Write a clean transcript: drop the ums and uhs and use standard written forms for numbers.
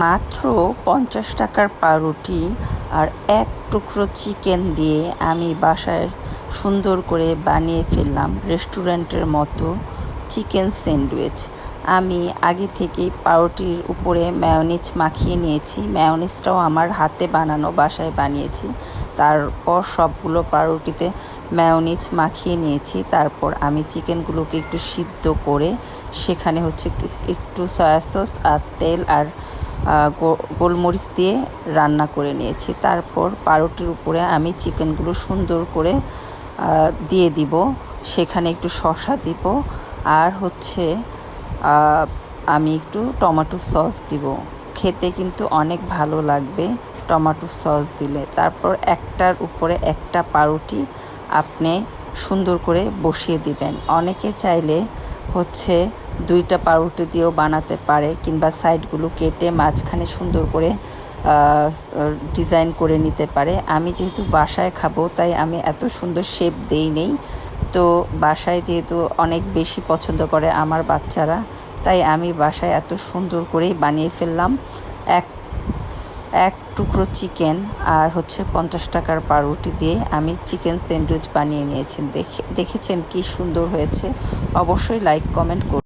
মাত্র 50 টাকার পাউরুটি আর এক টুকরো চিকেন দিয়ে আমি বাসায় সুন্দর করে বানিয়ে ফেললাম রেস্টুরেন্টের মতো চিকেন স্যান্ডউইচ। আমি আগে থেকেই পাউরুটির উপরে মেয়োনিজ মাখিয়ে নিয়েছি। মেয়োনিজটাও আমার হাতে বানানো, বাসায় বানিয়েছি। তারপর সবগুলো পাউরুটিতে মেয়োনিজ মাখিয়ে নিয়েছি। তারপর আমি চিকেনগুলোকে একটু সিদ্ধ করে সেখানে হচ্ছে একটু সয়া সস আর তেল আর গোলমরিচ দিয়ে রান্না করে নিয়েছি। তারপর পাউরুটির উপরে আমি চিকেনগুলো সুন্দর করে দিয়ে দিব, সেখানে একটু শসা দিব আর হচ্ছে আমি একটু টমেটো সস দিব। খেতে কিন্তু অনেক ভালো লাগবে টমেটো সস দিলে। তারপর একটার উপরে একটা পাউরুটি আপনি সুন্দর করে বসিয়ে দিবেন। অনেকে চাইলে হচ্ছে 2টা পাউরুটি দিয়েও বানাতে পারে, কিংবা সাইডগুলো কেটে মাঝখানে সুন্দর করে ডিজাইন করে নিতে পারে। আমি যেহেতু বাসায় খাবো তাই আমি এত সুন্দর শেপ দেই নেই। তো বাসায় যেহেতু অনেক বেশি পছন্দ করে আমার বাচ্চারা, তাই আমি বাসায় এত সুন্দর করেই বানিয়ে ফেললাম। এক টুকরো চিকেন আর হচ্ছে 50 টাকার পাউরুটি দিয়ে আমি চিকেন স্যান্ডউইচ বানিয়ে নিয়েছি। দেখেছেন কি সুন্দর হয়েছে? অবশ্যই লাইক কমেন্ট করুন।